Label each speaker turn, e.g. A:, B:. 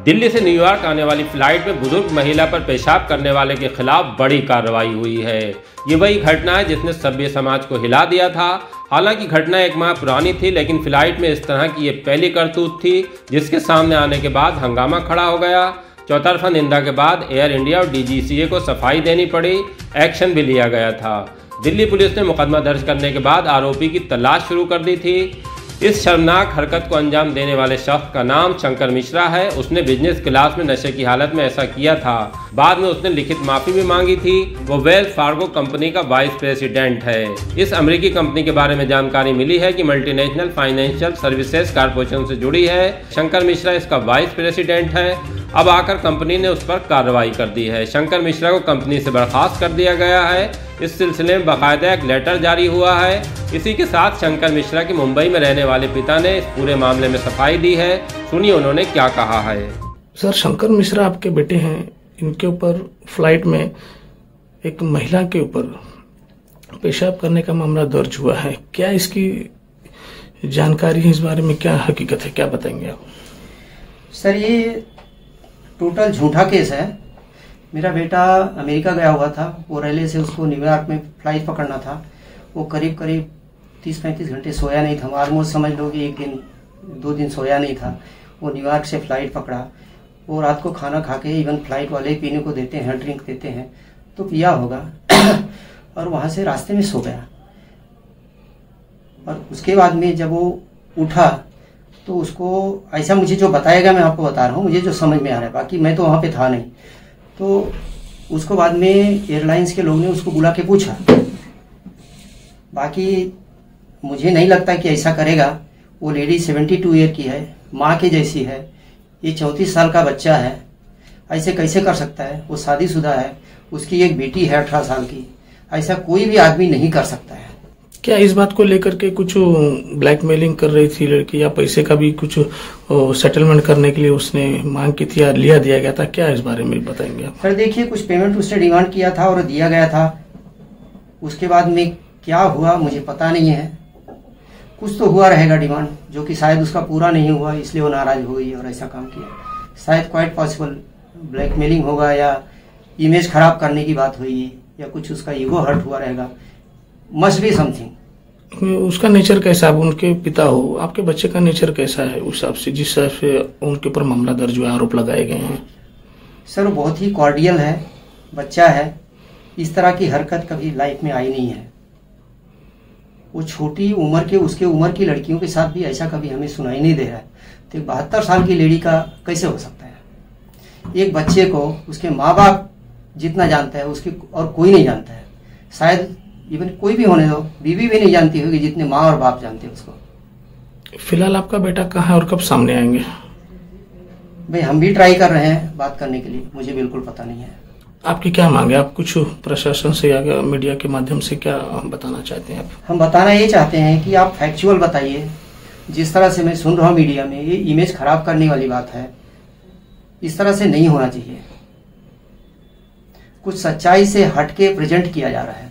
A: दिल्ली से न्यूयॉर्क आने वाली फ्लाइट में बुजुर्ग महिला पर पेशाब करने वाले के खिलाफ बड़ी कार्रवाई हुई है। ये वही घटना है जिसने सभ्य समाज को हिला दिया था। हालांकि घटना 1 माह पुरानी थी, लेकिन फ्लाइट में इस तरह की ये पहली करतूत थी जिसके सामने आने के बाद हंगामा खड़ा हो गया। चौतरफा निंदा के बाद एयर इंडिया और DGCA को सफाई देनी पड़ी, एक्शन भी लिया गया था। दिल्ली पुलिस ने मुकदमा दर्ज करने के बाद आरोपी की तलाश शुरू कर दी थी। इस शर्मनाक हरकत को अंजाम देने वाले शख्स का नाम शंकर मिश्रा है। उसने बिजनेस क्लास में नशे की हालत में ऐसा किया था। बाद में उसने लिखित माफी भी मांगी थी। वो वेल्स फार्गो कंपनी का वाइस प्रेसिडेंट है। इस अमेरिकी कंपनी के बारे में जानकारी मिली है कि मल्टीनेशनल फाइनेंशियल सर्विसेज कॉर्पोरेशन से जुड़ी है। शंकर मिश्रा इसका वाइस प्रेसिडेंट है। अब आकर कंपनी ने उस पर कार्रवाई कर दी है। शंकर मिश्रा को कंपनी से बर्खास्त कर दिया गया है। इस सिलसिले में बाकायदा एक लेटर जारी हुआ है। इसी के साथ शंकर मिश्रा के मुंबई में रहने वाले पिता ने इस पूरे मामले में सफाई दी है। सुनिए उन्होंने क्या कहा है।
B: सर, शंकर मिश्रा आपके बेटे हैं। इनके ऊपर फ्लाइट में एक महिला के ऊपर पेशाब करने का मामला दर्ज हुआ है। क्या इसकी जानकारी है? इस बारे में क्या हकीकत है, क्या बताएंगे आप?
C: सर, ये टोटल झूठा केस है। मेरा बेटा अमेरिका गया हुआ था। वो रेलवे से उसको न्यूयॉर्क में फ्लाइट पकड़ना था। वो करीब 30-35 घंटे सोया नहीं था। ऑलमोस्ट समझ लो कि 1 दिन 2 दिन सोया नहीं था। वो न्यूयॉर्क से फ्लाइट पकड़ा। वो रात को खाना खा के, इवन फ्लाइट वाले पीने को देते हैं, ड्रिंक देते हैं, तो पिया होगा और वहां से रास्ते में सो गया। और उसके बाद में जब वो उठा तो उसको ऐसा, मुझे जो बताएगा मैं आपको बता रहा हूँ, मुझे जो समझ में आ रहा है, बाकी मैं तो वहां पे था नहीं। तो उसको बाद में एयरलाइंस के लोग ने उसको बुला के पूछा। बाकी मुझे नहीं लगता कि ऐसा करेगा। वो लेडी 72 ईयर की है, माँ के जैसी है। ये 34 साल का बच्चा है, ऐसे कैसे कर सकता है? वो शादीशुदा है, उसकी एक बेटी है 18 साल की। ऐसा कोई भी आदमी नहीं कर सकता है।
B: क्या इस बात को लेकर के कुछ ब्लैकमेलिंग कर रही थी लड़की, या पैसे का भी कुछ सेटलमेंट करने के लिए उसने मांग की थी या लिया दिया गया था? क्या इस बारे में बताएंगे आप?
C: सर देखिए, कुछ पेमेंट उसने डिमांड किया था और दिया गया था। उसके बाद में क्या हुआ मुझे पता नहीं है। कुछ तो हुआ रहेगा डिमांड, जो कि शायद उसका पूरा नहीं हुआ, इसलिए वो नाराज हो गई और ऐसा काम किया। शायद क्वाइट पॉसिबल ब्लैकमेलिंग होगा, या इमेज खराब करने की बात हुई, या कुछ उसका ईगो हर्ट हुआ रहेगा। Must be something.
B: उसका नेचर कैसा है? उनके पिता हो, आपके बच्चे का नेचर कैसा है उस हिसाब से, जिस हिसाब से उनके ऊपर मामला दर्ज हुआ, आरोप लगाए गए हैं?
C: सर, वो बहुत ही कॉर्डियल है, बच्चा है। इस तरह की हरकत कभी लाइफ में आई नहीं है। वो छोटी उम्र के, उसके उम्र की लड़कियों के साथ भी ऐसा कभी हमें सुनाई नहीं दे रहा है। तो 72 साल की लेडी का कैसे हो सकता है? एक बच्चे को उसके माँ बाप जितना जानता है उसके और कोई नहीं जानता है। शायद इवन कोई भी होने दो, बीवी भी नहीं जानती होगी जितने माँ और बाप जानते हैं उसको।
B: फिलहाल आपका बेटा कहाँ है और कब सामने आएंगे?
C: भाई, हम भी ट्राई कर रहे हैं बात करने के लिए, मुझे बिल्कुल पता नहीं है।
B: आपकी क्या मांग है? आप कुछ प्रशासन से या मीडिया के माध्यम से क्या बताना चाहते हैं आप?
C: हम बताना ये चाहते हैं कि आप फैक्चुअल बताइए। जिस तरह से मैं सुन रहा हूँ मीडिया में, ये इमेज खराब करने वाली बात है। इस तरह से नहीं होना चाहिए। कुछ सच्चाई से हटके प्रेजेंट किया जा रहा है।